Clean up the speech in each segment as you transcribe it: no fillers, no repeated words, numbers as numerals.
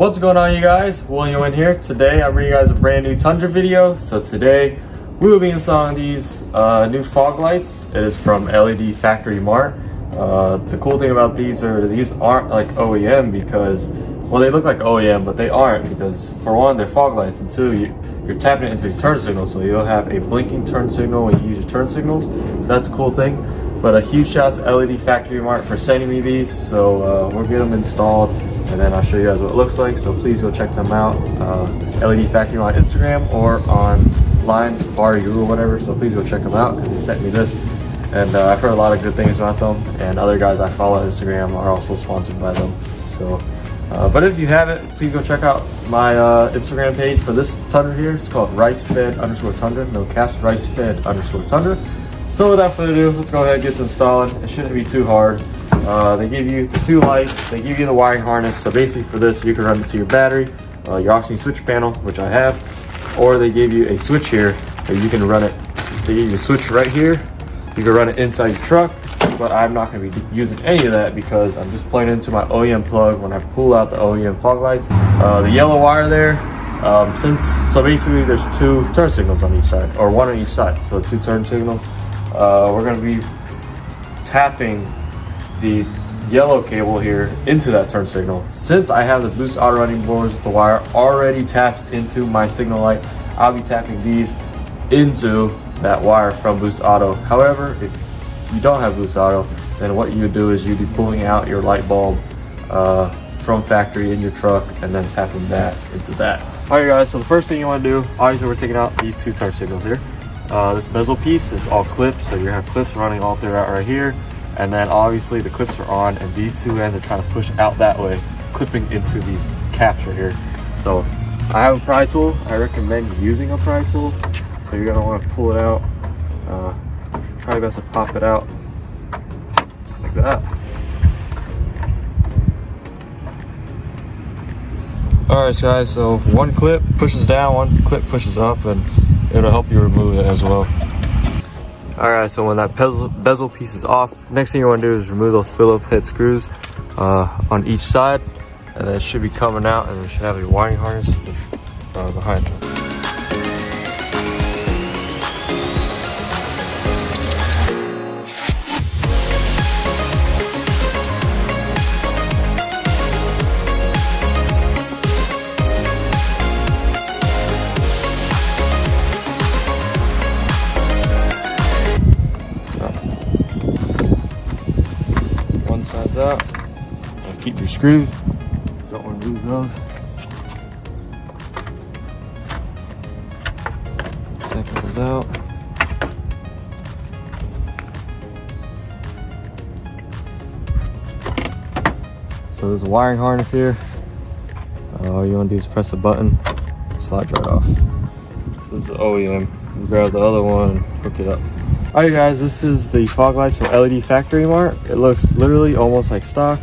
What's going on, you guys? William in here. Today I bring you guys a brand new Tundra video. So today we will be installing these new fog lights. It is from LED Factory Mart. The cool thing about these aren't like OEM because, well, they look like OEM, but they aren't because for one, they're fog lights, and two, you're tapping it into your turn signal, so you'll have a blinking turn signal when you use your turn signals. So that's a cool thing. But a huge shout out to LED Factory Mart for sending me these. So we'll get them installed, and then I'll show you guys what it looks like. So please go check them out. LED Factory on Instagram or online, Safari, Google, whatever. So please go check them out because they sent me this. And I've heard a lot of good things about them, and other guys I follow on Instagram are also sponsored by them. So, but if you haven't, please go check out my Instagram page for this Tundra here. It's called RiceFed_Tundra, no caps, RiceFed_Tundra. So without further ado, let's go ahead and get to installing. It shouldn't be too hard. They give you the two lights, they give you the wiring harness. So basically for this, you can run it to your battery, your aux switch panel, which I have, or they give you a switch here that you can run it. They give you a switch right here. You can run it inside your truck, but I'm not going to be using any of that because I'm just plugging into my OEM plug when I pull out the OEM fog lights. The yellow wire there, so basically there's two turn signals on each side, or one on each side, so two turn signals. We're going to be tapping the yellow cable here into that turn signal. Since I have the Boost Auto running boards with the wire already tapped into my signal light, I'll be tapping these into that wire from Boost Auto. However, if you don't have Boost Auto, then what you would do is you'd be pulling out your light bulb from factory in your truck and then tapping that into that. All right, guys, so the first thing you want to do, obviously we're taking out these two turn signals here. This bezel piece is all clipped, so you have clips running all throughout right here, and then obviously the clips are on, and these two ends are trying to push out that way, clipping into these caps right here. So I have a pry tool. I recommend using a pry tool. So you're gonna want to pull it out, try your best to pop it out like that. Alright guys, so one clip pushes down, one clip pushes up, and it'll help you remove it as well. Alright, so when that bezel piece is off, next thing you want to do is remove those Phillips head screws on each side, and then it should be coming out, and you should have your wiring harness behind it. One side's out. Keep your screws. Don't want to lose those. Second is out. So there's a wiring harness here. All you want to do is press a button, slides right off. So this is the OEM. You grab the other one and hook it up. Alright guys, this is the fog lights from LED Factory Mart. It looks literally almost like stock.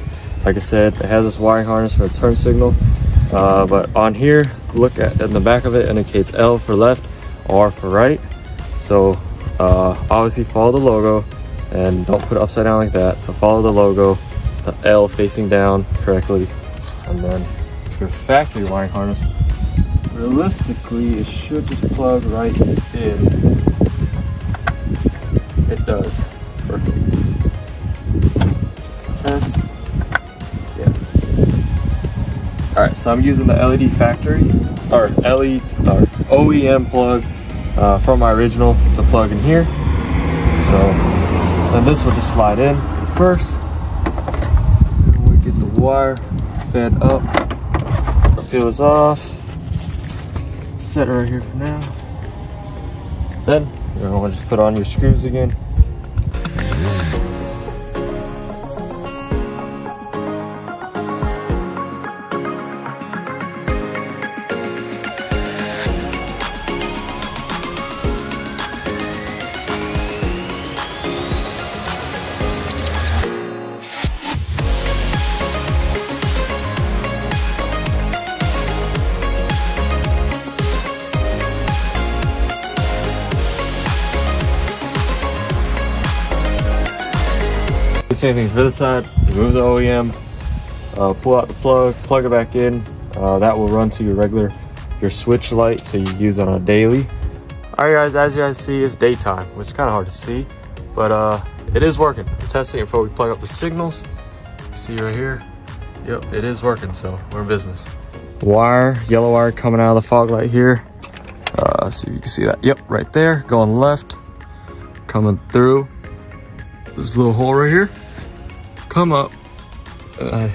Like I said, it has this wiring harness for a turn signal. But on here, look at in the back of it, indicates L for left, R for right. So obviously follow the logo and don't put it upside down like that. So follow the logo, the L facing down correctly. And then your factory wiring harness, realistically, it should just plug right in. It does. Perfect. Just a test. Yeah. Alright, so I'm using the LED Factory, or OEM plug from my original to plug in here. So then this will just slide in first. We get the wire fed up. Peel this off. Set it right here for now. Then you're going to just put on your screws again. Same thing for this side. Remove the OEM, pull out the plug it back in, That will run to your switch light, so you use on a daily. All right, guys, as you guys see, it's daytime, which is kind of hard to see, but it is working. I'm testing it before we plug up the signals. See right here. Yep, it is working, so we're in business. Wire, yellow wire coming out of the fog light here. See if you can see that. Yep, right there, going left, coming through this little hole right here. Come up, then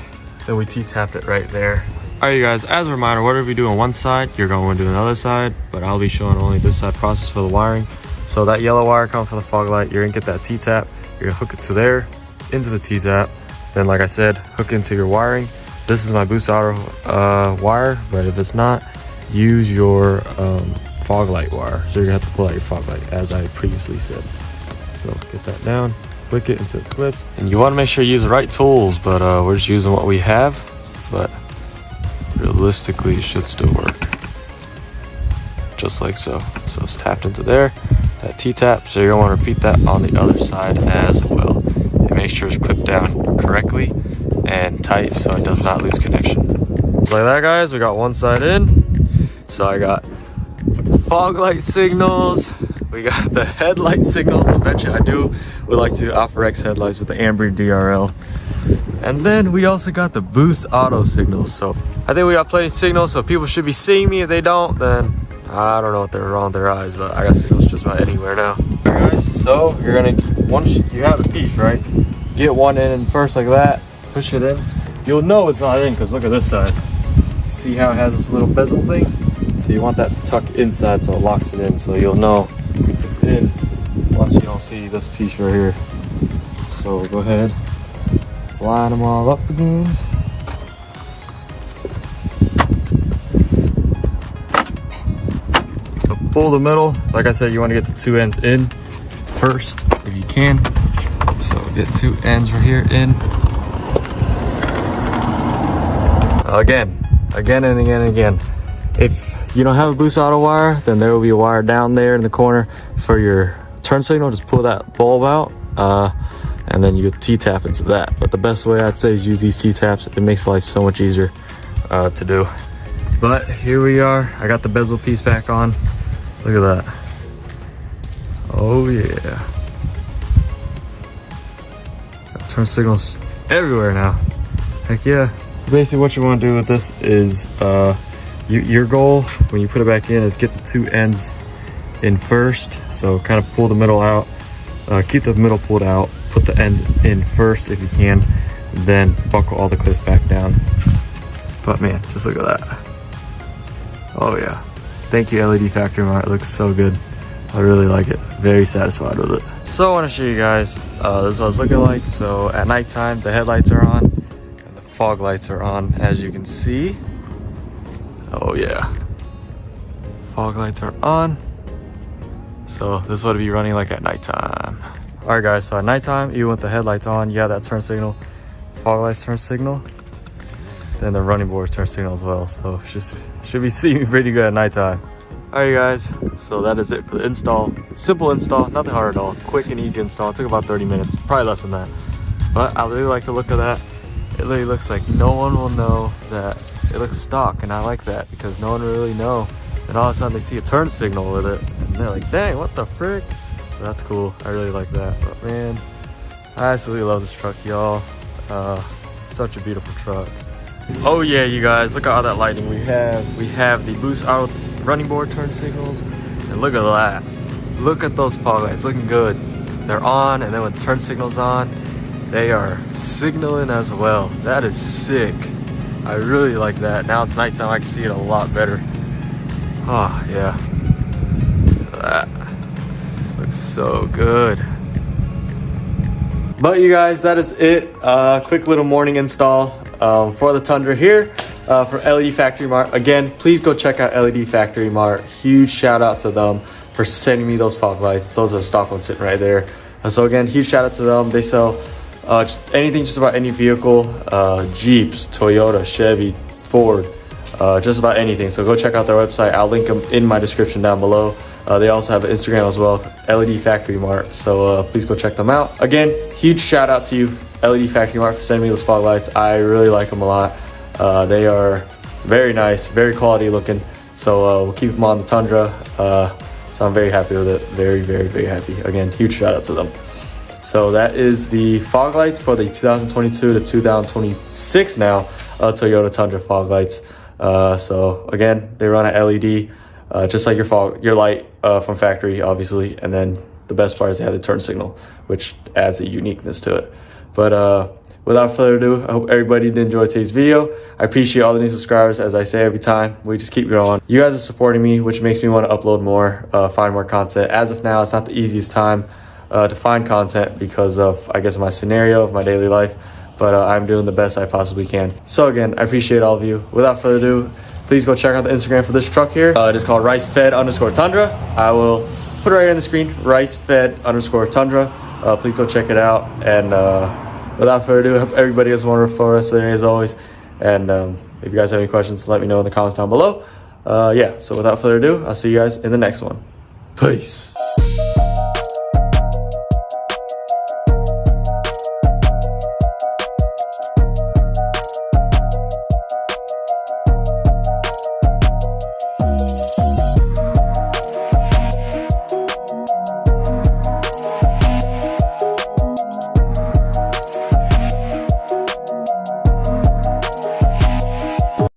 we T-tapped it right there. All right, you guys, as a reminder, whatever you do on one side, you're going to do another side, but I'll be showing only this side process for the wiring. So that yellow wire coming from the fog light, you're gonna get that T-tap, you're gonna hook it to there, into the T-tap, then like I said, hook into your wiring. This is my Boost Auto wire, but if it's not, use your fog light wire. So you're gonna have to pull out your fog light, as I previously said. So get that down, click it into the clips, and you want to make sure you use the right tools, but we're just using what we have, but realistically it should still work, just like so. So it's tapped into there, that T-tap, so you're gonna want to repeat that on the other side as well, and make sure it's clipped down correctly and tight so it does not lose connection. Just like that, guys, we got one side in. So I got fog light signals, we got the headlight signals. Eventually would like to offer X headlights with the Amber DRL, and then we also got the Boost Auto signals. So I think we got plenty of signals, so people should be seeing me. If they don't, then I don't know what they're wrong with their eyes, but I got signals just about anywhere now. All right, guys, so you're gonna, once you have the piece, right, get one in first like that, push it in. You'll know it's not in because look at this side. See how it has this little bezel thing? So you want that to tuck inside so it locks it in, so you'll know it's in once you don't see this piece right here. So go ahead, line them all up again. So pull the middle. Like I said, you want to get the two ends in first if you can. So get two ends right here in. Again and again and again. If you don't have a Boost Auto wire, then there will be a wire down there in the corner for your turn signal. Just pull that bulb out, and then you T-tap into that. But the best way I'd say is use these T-taps. It makes life so much easier to do. But here we are. I got the bezel piece back on. Look at that. Oh yeah. Got turn signals everywhere now. Heck yeah. So basically what you want to do with this is your goal when you put it back in is get the two ends in first. So kind of pull the middle out, keep the middle pulled out, put the ends in first if you can, then buckle all the clips back down. But man, just look at that. Oh yeah. Thank you, LED Factory Mart. It looks so good. I really like it. Very satisfied with it. So I want to show you guys, this is what it's looking like. So at nighttime, the headlights are on and the fog lights are on, as you can see. Oh yeah. Fog lights are on. So this is what it'd be running like at nighttime. All right, guys, so at nighttime, even with the headlights on, you have that turn signal, fog lights turn signal, then the running boards turn signal as well. So just should be seeing pretty good at nighttime. All right, guys, so that is it for the install. Simple install, nothing hard at all. Quick and easy install. It took about 30 minutes, probably less than that. But I really like the look of that. It literally looks like no one will know that it looks stock, and I like that because no one will really know. And all of a sudden they see a turn signal with it, and they're like, dang, what the frick? So that's cool. I really like that. But man, I absolutely love this truck, y'all. It's such a beautiful truck. Oh yeah, you guys, look at all that lighting we have. We have the Boost Auto running board turn signals, and look at that. Look at those fog lights, looking good. They're on, and then when the turn signal's on, they are signaling as well. That is sick. I really like that. Now it's nighttime, I can see it a lot better. Oh yeah, look at that. Looks so good. But you guys, that is it. Quick little morning install for the Tundra here for LED Factory Mart. Again, please go check out LED Factory Mart. Huge shout out to them for sending me those fog lights. Those are stock ones sitting right there. So again, huge shout out to them. They sell anything, just about any vehicle, Jeeps, Toyota, Chevy, Ford, just about anything. So go check out their website. I'll link them in my description down below. They also have an Instagram as well, LED Factory Mart. So please go check them out. Again, huge shout out to you, LED Factory Mart, for sending me those fog lights. I really like them a lot. They are Very nice, very quality looking. So we'll keep them on the Tundra. So I'm very happy with it. Very, very, very happy. Again, huge shout out to them. So that is the fog lights for the 2022 to 2026 now Toyota Tundra fog lights. So again, they run at LED, just like your light from factory, obviously. And then the best part is they have the turn signal, which adds a uniqueness to it. But without further ado, I hope everybody did enjoy today's video. I appreciate all the new subscribers. As I say every time, we just keep growing. You guys are supporting me, which makes me want to upload more, find more content. As of now, it's not the easiest time to find content because of, I guess, my scenario of my daily life. But I'm doing the best I possibly can. So again, I appreciate all of you. Without further ado, please go check out the Instagram for this truck here. It is called ricefed_tundra. I will put it right here on the screen, ricefed_tundra. Please go check it out. And without further ado, I hope everybody has a wonderful rest of the day as always. And if you guys have any questions, let me know in the comments down below. Yeah, so without further ado, I'll see you guys in the next one. Peace.